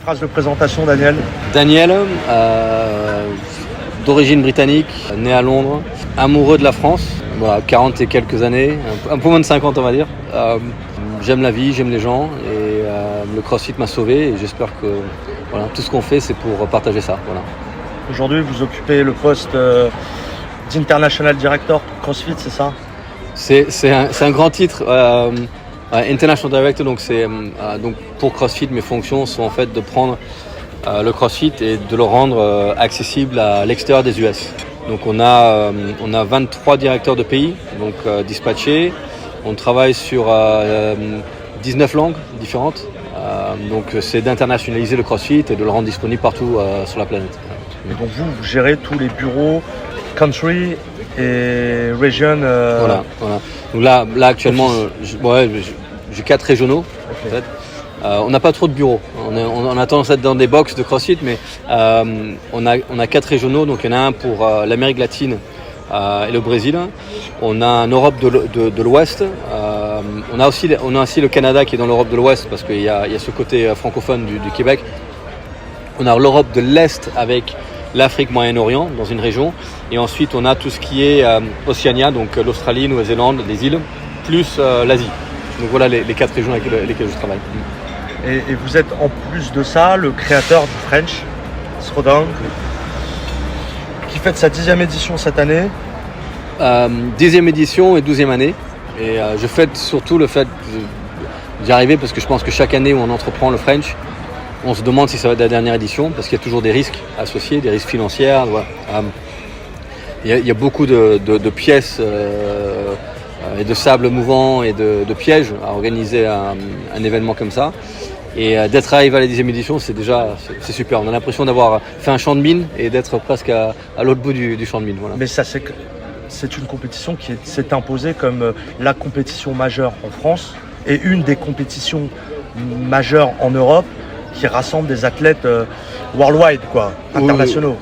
Phrase de présentation, Daniel. Daniel, d'origine britannique, né à Londres, amoureux de la France, voilà, 40 et quelques années, un peu moins de 50 on va dire. J'aime la vie, j'aime les gens et le CrossFit m'a sauvé et j'espère que voilà, tout ce qu'on fait c'est pour partager ça. Voilà. Aujourd'hui, vous occupez le poste d'International Director pour CrossFit, c'est ça? C'est un grand titre. International Director, donc pour CrossFit, mes fonctions sont en fait de prendre le CrossFit et de le rendre accessible à l'extérieur des US. Donc on a 23 directeurs de pays, donc dispatchés. On travaille sur 19 langues différentes. Donc c'est d'internationaliser le CrossFit et de le rendre disponible partout sur la planète. Et donc vous gérez tous les bureaux country et region. Voilà. Donc là actuellement, j'ai 4 régionaux. Okay. En fait. On n'a pas trop de bureaux. On a tendance à être dans des box de CrossFit, mais on a 4 régionaux. Donc il y en a un pour l'Amérique latine et le Brésil. On a en Europe de l'Ouest. On a aussi le Canada qui est dans l'Europe de l'Ouest parce qu'il y a ce côté francophone du Québec. On a l'Europe de l'Est avec l'Afrique, Moyen-Orient dans une région. Et ensuite, on a tout ce qui est Océania, donc l'Australie, Nouvelle-Zélande, les îles, plus l'Asie. Donc voilà les 4 régions avec lesquelles je travaille. Et vous êtes en plus de ça le créateur du French Throwdown qui fête sa 10e édition cette année. 10e édition et 12e année. Et je fête surtout le fait d'y arriver parce que je pense que chaque année où on entreprend le French, on se demande si ça va être la dernière édition parce qu'il y a toujours des risques associés, des risques financiers. Voilà. Il y a beaucoup de pièces et de sable mouvant et de pièges à organiser un événement comme ça. Et d'être arrivé à la 10e édition, c'est super. On a l'impression d'avoir fait un champ de mine et d'être presque à l'autre bout du champ de mine. Voilà. Mais ça, c'est une compétition qui s'est imposée comme la compétition majeure en France et une des compétitions majeures en Europe qui rassemble des athlètes worldwide, internationaux.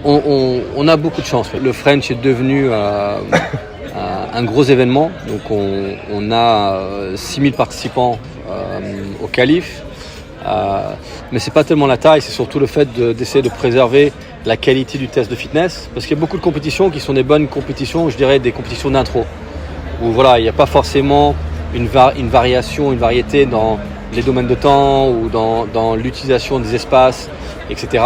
On a beaucoup de chance. Le French est devenu un gros événement. Donc on a 6000 participants au qualif. Mais c'est pas tellement la taille, c'est surtout le fait d'essayer de préserver la qualité du test de fitness. Parce qu'il y a beaucoup de compétitions qui sont des bonnes compétitions, je dirais des compétitions d'intro. Où voilà, il n'y a pas forcément une variété dans les domaines de temps ou dans l'utilisation des espaces, etc.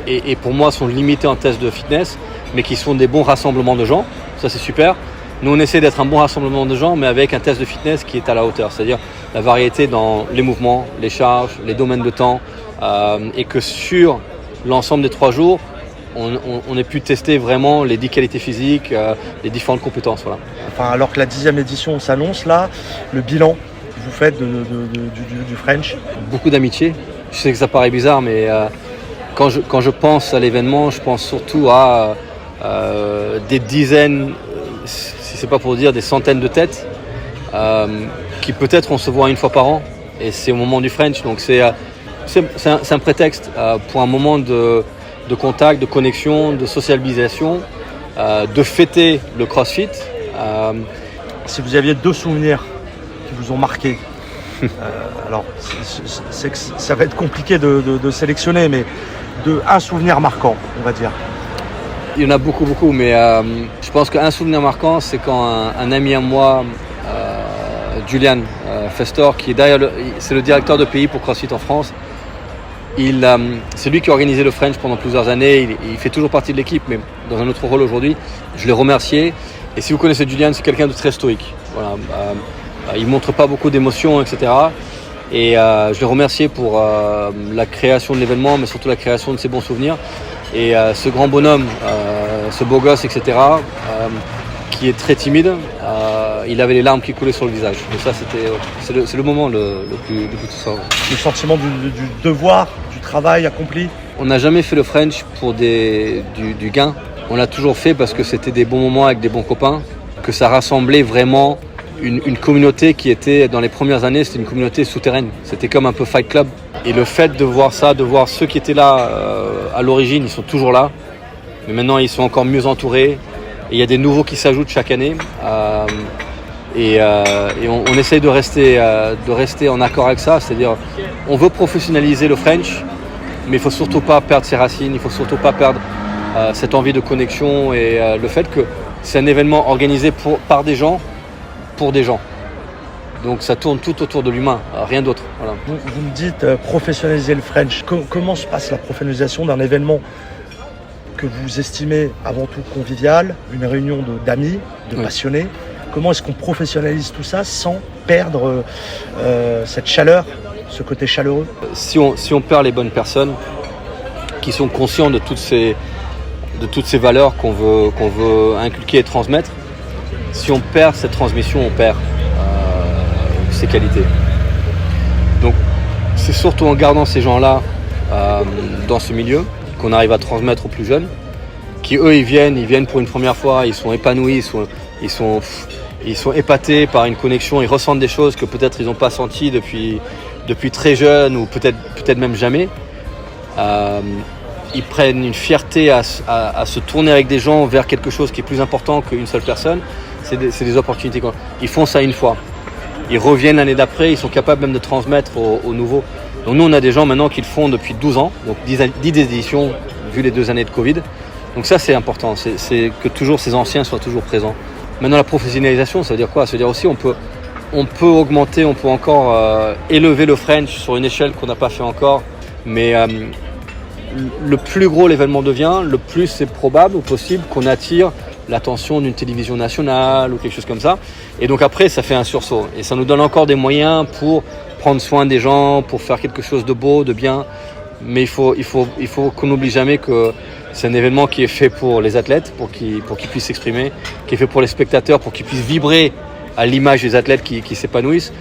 Et pour moi, sont limités en tests de fitness, mais qui sont des bons rassemblements de gens. Ça, c'est super. Nous, on essaie d'être un bon rassemblement de gens, mais avec un test de fitness qui est à la hauteur. C'est-à-dire la variété dans les mouvements, les charges, les domaines de temps, et que sur l'ensemble des 3 jours, on ait pu tester vraiment les 10 qualités physiques, les différentes compétences. Voilà. Enfin, alors que la 10e édition s'annonce là, le bilan que vous faites du French? Beaucoup d'amitié. Je sais que ça paraît bizarre, mais quand je pense à l'événement, je pense surtout à des dizaines, si c'est pas pour dire des centaines de têtes, qui peut-être on se voit une fois par an, et c'est au moment du French, donc c'est un prétexte pour un moment de contact, de connexion, de socialisation, de fêter le CrossFit. Si vous aviez 2 souvenirs qui vous ont marqué, alors c'est que ça va être compliqué de sélectionner, mais un souvenir marquant, on va dire. Il y en a beaucoup, mais je pense qu'un souvenir marquant, c'est quand un ami à moi, Julian Festor, qui est c'est le directeur de pays pour CrossFit en France. C'est lui qui a organisé le French pendant plusieurs années. Il fait toujours partie de l'équipe, mais dans un autre rôle aujourd'hui. Je l'ai remercié. Et si vous connaissez Julian, c'est quelqu'un de très stoïque. Voilà. Il ne montre pas beaucoup d'émotions, etc. Et je l'ai remercié pour la création de l'événement, mais surtout la création de ses bons souvenirs. Et ce grand bonhomme, ce beau gosse, etc., qui est très timide, il avait les larmes qui coulaient sur le visage. Et ça, c'est le moment le plus fort. Le sentiment du devoir, du travail accompli. On n'a jamais fait le French pour du gain. On l'a toujours fait parce que c'était des bons moments avec des bons copains, que ça rassemblait vraiment une communauté qui était, dans les premières années, c'était une communauté souterraine. C'était comme un peu Fight Club. Et le fait de voir ça, de voir ceux qui étaient là à l'origine, ils sont toujours là. Mais maintenant, ils sont encore mieux entourés. Et il y a des nouveaux qui s'ajoutent chaque année. Et on essaye de rester en accord avec ça. C'est-à-dire, on veut professionnaliser le French, Mais il ne faut surtout pas perdre ses racines, il ne faut surtout pas perdre cette envie de connexion et le fait que c'est un événement organisé par des gens, pour des gens. Donc ça tourne tout autour de l'humain, rien d'autre. Voilà. Vous me dites professionnaliser le French. Comment se passe la professionnalisation d'un événement que vous estimez avant tout convivial, une réunion d'amis, de passionnés? Comment est-ce qu'on professionnalise tout ça sans perdre cette chaleur, ce côté chaleureux? Si on perd les bonnes personnes qui sont conscients de toutes ces valeurs qu'on veut inculquer et transmettre, si on perd cette transmission, on perd ses qualités. Donc c'est surtout en gardant ces gens-là dans ce milieu qu'on arrive à transmettre aux plus jeunes, qui eux ils viennent pour une première fois, ils sont épanouis, ils sont épatés par une connexion, ils ressentent des choses que peut-être ils n'ont pas senties depuis très jeune ou peut-être même jamais. Ils prennent une fierté à se tourner avec des gens vers quelque chose qui est plus important qu'une seule personne. C'est des opportunités. Ils font ça une fois. Ils reviennent l'année d'après, ils sont capables même de transmettre aux nouveaux. Donc nous, on a des gens maintenant qui le font depuis 12 ans, donc 10 éditions, vu les 2 années de Covid. Donc ça, c'est important, c'est que toujours ces anciens soient toujours présents. Maintenant, la professionnalisation, ça veut dire quoi? Ça veut dire aussi on peut augmenter, on peut encore élever le French sur une échelle qu'on n'a pas fait encore. Mais le plus gros l'événement devient, le plus c'est probable ou possible qu'on attire l'attention d'une télévision nationale ou quelque chose comme ça. Et donc après, ça fait un sursaut. Et ça nous donne encore des moyens pour prendre soin des gens, pour faire quelque chose de beau, de bien. Mais il faut qu'on n'oublie jamais que c'est un événement qui est fait pour les athlètes, pour qu'ils puissent s'exprimer, qui est fait pour les spectateurs, pour qu'ils puissent vibrer à l'image des athlètes qui s'épanouissent,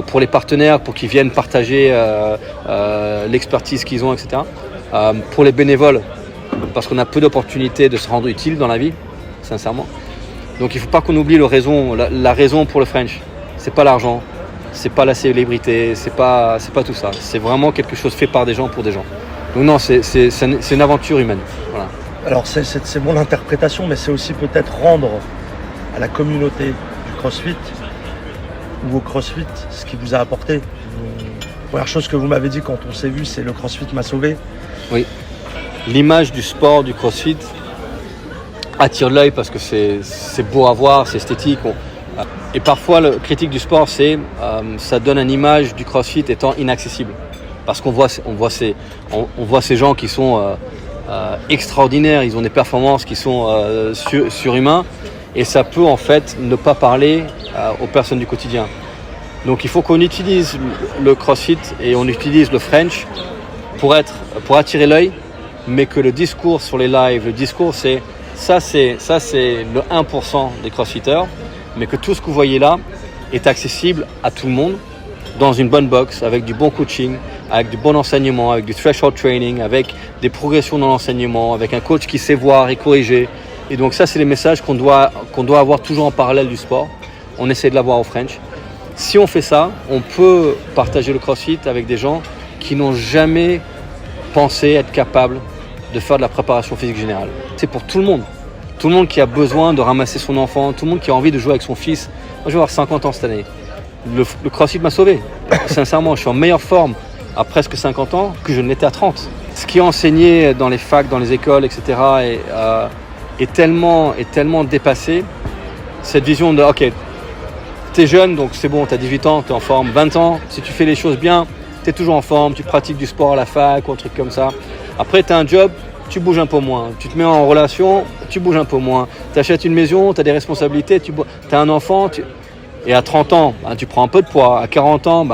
pour les partenaires, pour qu'ils viennent partager l'expertise qu'ils ont, etc. Pour les bénévoles, parce qu'on a peu d'opportunités de se rendre utile dans la vie, sincèrement. Donc il ne faut pas qu'on oublie la raison pour le French. C'est pas l'argent, c'est pas la célébrité, c'est pas tout ça. C'est vraiment quelque chose fait par des gens pour des gens. Donc non, c'est une aventure humaine. Voilà. Alors c'est mon interprétation, mais c'est aussi peut-être rendre à la communauté du CrossFit ou au CrossFit ce qui vous a apporté. La première chose que vous m'avez dit quand on s'est vu, c'est le CrossFit m'a sauvé. Oui. L'image du sport, du CrossFit, attire l'œil parce que c'est beau à voir, c'est esthétique. Et parfois, le critique du sport, ça donne une image du CrossFit étant inaccessible. Parce qu'on voit ces gens qui sont extraordinaires, ils ont des performances qui sont surhumaines. Et ça peut en fait ne pas parler aux personnes du quotidien. Donc il faut qu'on utilise le CrossFit et on utilise le French pour attirer l'œil, mais que le discours sur les lives, le discours c'est le 1% des crossfitters, mais que tout ce que vous voyez là est accessible à tout le monde dans une bonne box, avec du bon coaching, avec du bon enseignement, avec du threshold training, avec des progressions dans l'enseignement, avec un coach qui sait voir et corriger. Et donc ça, c'est les messages qu'on doit avoir toujours en parallèle du sport. On essaie de l'avoir au French. Si on fait ça, on peut partager le CrossFit avec des gens qui n'ont jamais pensé être capables de faire de la préparation physique générale. C'est pour tout le monde. Tout le monde qui a besoin de ramasser son enfant, tout le monde qui a envie de jouer avec son fils. Moi, je vais avoir 50 ans cette année. Le CrossFit m'a sauvé. Sincèrement, je suis en meilleure forme à presque 50 ans que je ne l'étais à 30. Ce qui est enseigné dans les facs, dans les écoles, etc. est tellement dépassé. Cette vision de, ok, t'es jeune, donc c'est bon, t'as 18 ans, t'es en forme, 20 ans, si tu fais les choses bien, t'es toujours en forme, tu pratiques du sport à la fac ou un truc comme ça. Après, t'as un job, tu bouges un peu moins. Tu te mets en relation, tu bouges un peu moins. T'achètes une maison, t'as des responsabilités, t'as un enfant, et à 30 ans, tu prends un peu de poids. À 40 ans,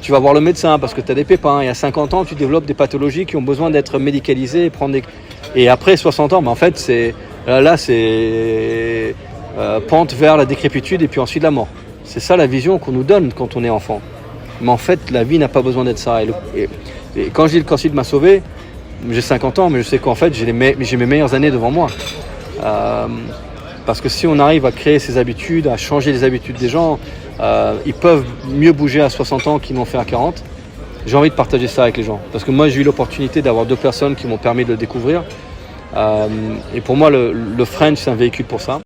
tu vas voir le médecin parce que t'as des pépins. Et à 50 ans, tu développes des pathologies qui ont besoin d'être médicalisées. Et après 60 ans, en fait, c'est pente vers la décrépitude et puis ensuite la mort. C'est ça la vision qu'on nous donne quand on est enfant. Mais en fait, la vie n'a pas besoin d'être ça. Et quand je dis le CrossFit m'a sauvé, j'ai 50 ans, mais je sais qu'en fait, j'ai mes meilleures années devant moi. Parce que si on arrive à créer ces habitudes, à changer les habitudes des gens, ils peuvent mieux bouger à 60 ans qu'ils n'ont fait à 40. J'ai envie de partager ça avec les gens. Parce que moi, j'ai eu l'opportunité d'avoir 2 personnes qui m'ont permis de le découvrir. Et pour moi, le French, c'est un véhicule pour ça.